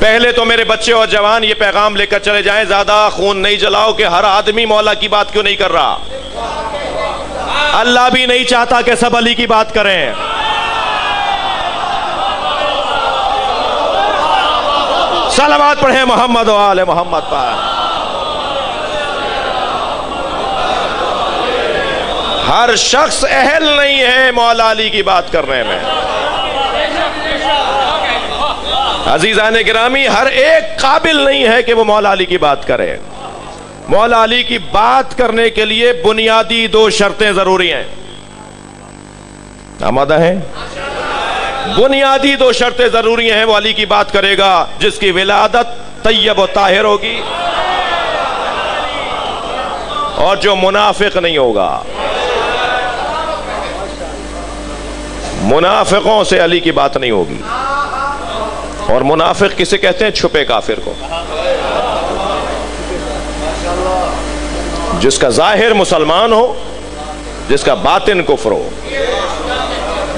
پہلے تو میرے بچے اور جوان یہ پیغام لے کر چلے جائیں، زیادہ خون نہیں جلاؤ کہ ہر آدمی مولا کی بات کیوں نہیں کر رہا۔ اللہ بھی نہیں چاہتا کہ سب علی کی بات کریں۔ صلوات پڑھیں محمد و آل محمد پر۔ ہر شخص اہل نہیں ہے مولا علی کی بات کرنے میں۔ عزیزان گرامی، ہر ایک قابل نہیں ہے کہ وہ مولا علی کی بات کرے۔ مولا علی کی بات کرنے کے لیے بنیادی 2 شرطیں ضروری ہیں۔ آمادہ ہیں؟ بنیادی 2 شرطیں ضروری ہیں، وہ علی کی بات کرے گا جس کی ولادت طیب و طاہر ہوگی اور جو منافق نہیں ہوگا۔ منافقوں سے علی کی بات نہیں ہوگی۔ اور منافق کسے کہتے ہیں؟ چھپے کافر کو، جس کا ظاہر مسلمان ہو، جس کا باطن کفر ہو۔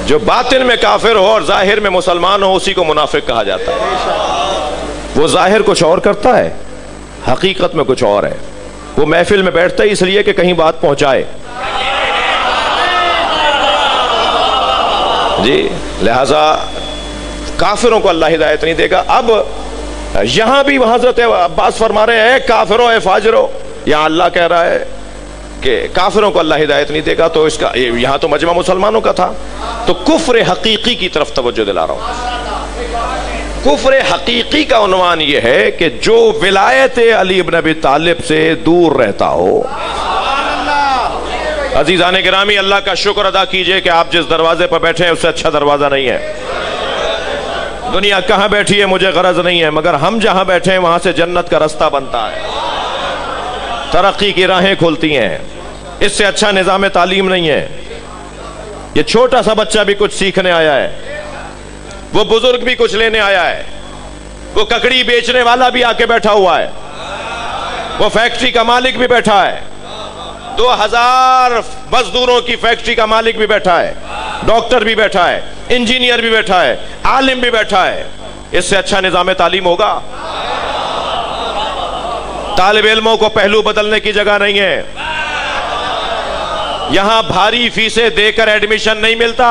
جو باطن میں کافر ہو اور ظاہر میں مسلمان ہو اسی کو منافق کہا جاتا ہے۔ وہ ظاہر کچھ اور کرتا ہے، حقیقت میں کچھ اور ہے۔ وہ محفل میں بیٹھتا ہے اس لیے کہ کہیں بات پہنچائے جی، لہذا کافروں کو اللہ ہدایت نہیں دے گا۔ اب یہاں بھی حضرت عباس فرما رہے ہیں اے کافرو اے فاجرو، یہاں اللہ کہہ رہا ہے کہ کافروں کو اللہ ہدایت نہیں دے گا، تو اس کا یہاں تو مجمع مسلمانوں کا تھا، تو کفر حقیقی کی طرف توجہ دلا رہا ہوں۔ کفر حقیقی کا عنوان یہ ہے کہ جو ولایت علی بن ابی طالب سے دور رہتا ہو۔ عزیزان گرامی، اللہ کا شکر ادا کیجئے کہ آپ جس دروازے پر بیٹھے ہیں اس سے اچھا دروازہ نہیں ہے۔ دنیا کہاں بیٹھی ہے مجھے غرض نہیں ہے، مگر ہم جہاں بیٹھے ہیں وہاں سے جنت کا رستہ بنتا ہے، ترقی کی راہیں کھلتی ہیں۔ اس سے اچھا نظام تعلیم نہیں ہے۔ یہ چھوٹا سا بچہ بھی کچھ سیکھنے آیا ہے، وہ بزرگ بھی کچھ لینے آیا ہے، وہ ککڑی بیچنے والا بھی آ کے بیٹھا ہوا ہے، وہ فیکٹری کا مالک بھی بیٹھا ہے, 2000 مزدوروں کی فیکٹری کا مالک بھی بیٹھا ہے, ڈاکٹر بھی بیٹھا ہے, انجینئر بھی بیٹھا ہے, عالم بھی بیٹھا ہے. اس سے اچھا نظام تعلیم ہوگا؟ طالب علموں کو پہلو بدلنے کی جگہ نہیں ہے. یہاں بھاری فیسیں دے کر ایڈمیشن نہیں ملتا.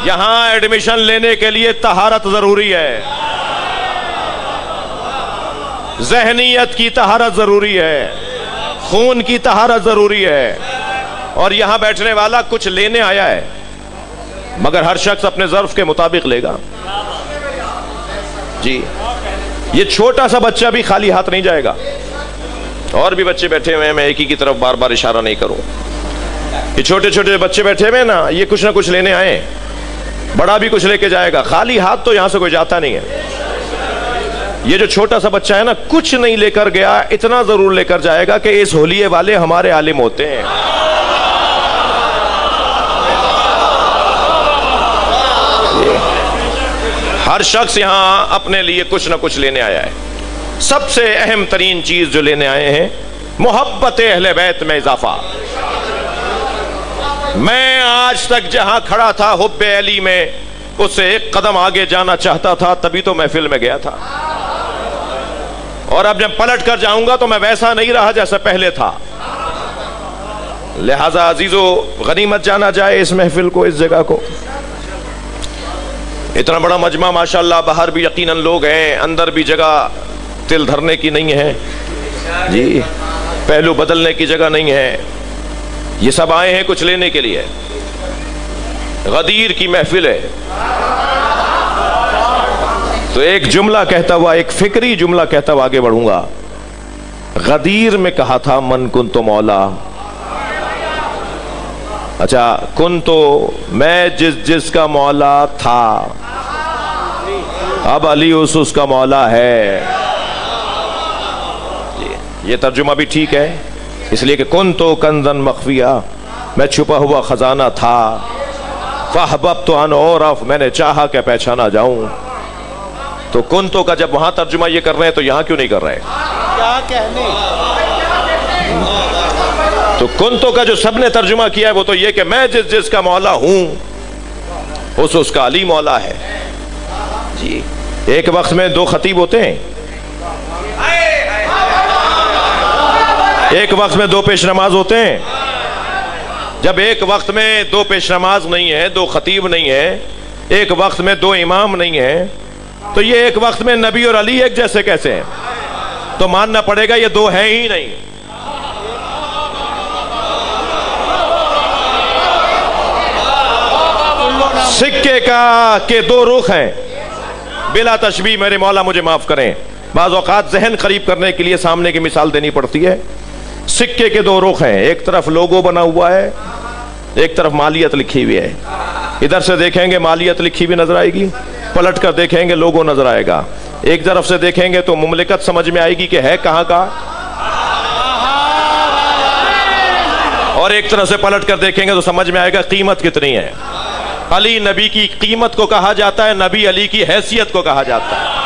یہاں ایڈمیشن لینے کے لیے طہارت ضروری ہے, ذہنیت کی طہارت ضروری ہے, خون کی طہارت ضروری ہے. اور یہاں بیٹھنے والا کچھ لینے آیا ہے, مگر ہر شخص اپنے ظرف کے مطابق لے گا. جی, یہ چھوٹا سا بچہ بھی خالی ہاتھ نہیں جائے گا. اور بھی بچے بیٹھے ہوئے ہیں, میں ایک ہی کی طرف بار بار اشارہ نہیں کروں. یہ چھوٹے چھوٹے بچے بیٹھے ہوئے ہیں نا, یہ کچھ نہ کچھ لینے آئے. بڑا بھی کچھ لے کے جائے گا, خالی ہاتھ تو یہاں سے کوئی جاتا نہیں ہے. یہ جو چھوٹا سا بچہ ہے نا, کچھ نہیں لے کر گیا, اتنا ضرور لے کر جائے گا کہ اس ہولیے والے ہمارے عالم ہوتے ہیں. ہر شخص یہاں اپنے لیے کچھ نہ کچھ لینے آیا ہے. سب سے اہم ترین چیز جو لینے آئے ہیں, محبت اہل بیت میں اضافہ. میں آج تک جہاں کھڑا تھا حب علی میں, اس سے ایک قدم آگے جانا چاہتا تھا, تبھی تو محفل میں گیا تھا. اور اب جب پلٹ کر جاؤں گا تو میں ویسا نہیں رہا جیسا پہلے تھا. لہذا عزیزو, غنیمت جانا جائے اس محفل کو, اس جگہ کو. اتنا بڑا مجمع ماشاءاللہ, باہر بھی یقیناً لوگ ہیں, اندر بھی جگہ تل دھرنے کی نہیں ہے. جی, پہلو بدلنے کی جگہ نہیں ہے. یہ سب آئے ہیں کچھ لینے کے لیے. غدیر کی محفل ہے. تو ایک جملہ کہتا ہوا, ایک فکری جملہ کہتا ہوا آگے بڑھوں گا. غدیر میں کہا تھا من کن تو مولا. اچھا, کن تو میں جس کا مولا تھا, اب علی اس کا مولا ہے. یہ ترجمہ بھی ٹھیک ہے, اس لیے کہ کن تو کنزن مخفیہ, میں چھپا ہوا خزانہ تھا. فاحببت ان اعرف, میں نے چاہا کہ پہچانا جاؤں. تو کن تو کا جب وہاں ترجمہ یہ کر رہے ہیں تو یہاں کیوں نہیں کر رہے؟ کیا کہنے. تو کن تو کا جو سب نے ترجمہ کیا ہے وہ تو یہ کہ میں جس کا مولا ہوں اس کا علی مولا ہے. جی, ایک وقت میں دو خطیب ہوتے ہیں, ایک وقت میں دو پیش نماز ہوتے ہیں. جب ایک وقت میں دو پیش نماز نہیں ہے, دو خطیب نہیں ہے, ایک وقت میں دو امام نہیں ہے, تو یہ ایک وقت میں نبی اور علی ایک جیسے کیسے ہیں؟ تو ماننا پڑے گا یہ دو ہیں ہی نہیں. سکے کا کہ دو رخ ہیں, بلا تشبیہ, میرے مولا مجھے معاف کریں, بعض اوقات ذہن قریب کرنے کے لیے سامنے کی مثال دینی پڑتی ہے. سکے کے دو رخ ہیں, ایک طرف لوگو بنا ہوا ہے, ایک طرف مالیت لکھی ہوئی ہے. ادھر سے دیکھیں گے مالیت لکھی ہوئی نظر آئے گی, پلٹ کر دیکھیں گے لوگو نظر آئے گا. ایک طرف سے دیکھیں گے تو مملکت سمجھ میں آئے گی کہ ہے کہاں کا, اور ایک طرف سے پلٹ کر دیکھیں گے تو سمجھ میں آئے گا قیمت کتنی ہے. علی نبی کی قیمت کو کہا جاتا ہے, نبی علی کی حیثیت کو کہا جاتا ہے.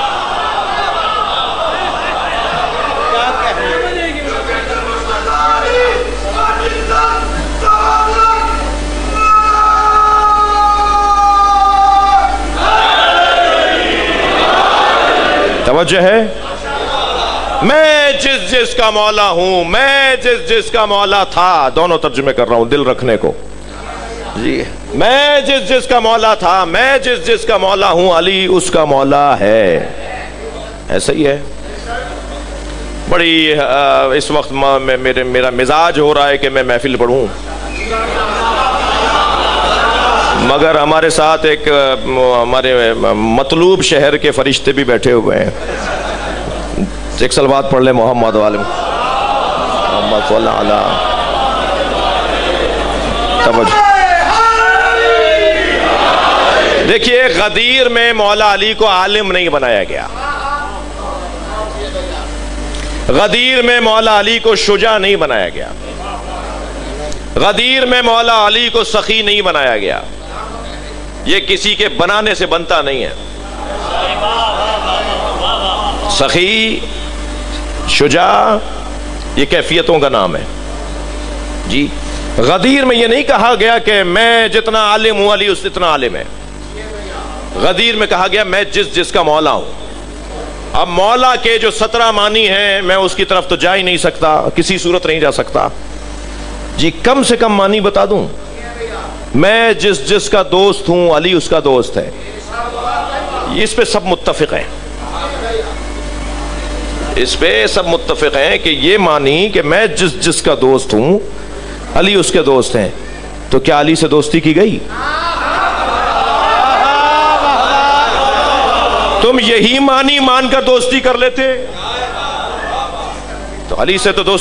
توجہ ہے. میں جس کا مولا ہوں, میں جس کا مولا تھا, دونوں ترجمے کر رہا ہوں دل رکھنے کو. جی, میں جس کا مولا تھا, میں جس کا مولا ہوں, علی اس کا مولا ہے. ایسا ہی ہے. بڑی اس وقت میرا مزاج ہو رہا ہے کہ میں محفل پڑھوں, مگر ہمارے ساتھ ایک ہمارے مطلوب شہر کے فرشتے بھی بیٹھے ہوئے ہیں. ایک صلوات پڑھ لیں محمد والے محمد صلی اللہ علیہ. توجہ دیکھیے, غدیر میں مولا علی کو عالم نہیں بنایا گیا, غدیر میں مولا علی کو شجاع نہیں بنایا گیا, غدیر میں مولا علی کو سخی نہیں بنایا گیا. یہ کسی کے بنانے سے بنتا نہیں ہے. سخی، شجاع، یہ کیفیتوں کا نام ہے جی۔ غدیر میں یہ نہیں کہا گیا کہ میں جتنا عالم ہوں علی اس اتنا عالم ہے، غدیر میں کہا گیا میں جس کا مولا ہوں۔ اب مولا کے جو 17 معنی ہیں میں اس کی طرف تو جا ہی نہیں سکتا، کسی صورت نہیں جا سکتا جی۔ کم سے کم معنی بتا دوں، میں جس کا دوست ہوں علی اس کا دوست ہے، اس پہ سب متفق ہیں، اس پہ سب متفق ہیں کہ یہ معنی کہ میں جس کا دوست ہوں علی اس کے دوست ہیں، تو کیا علی سے دوستی کی گئی؟ تم یہی معنی مان کر دوستی کر لیتے تو علی سے تو دوستی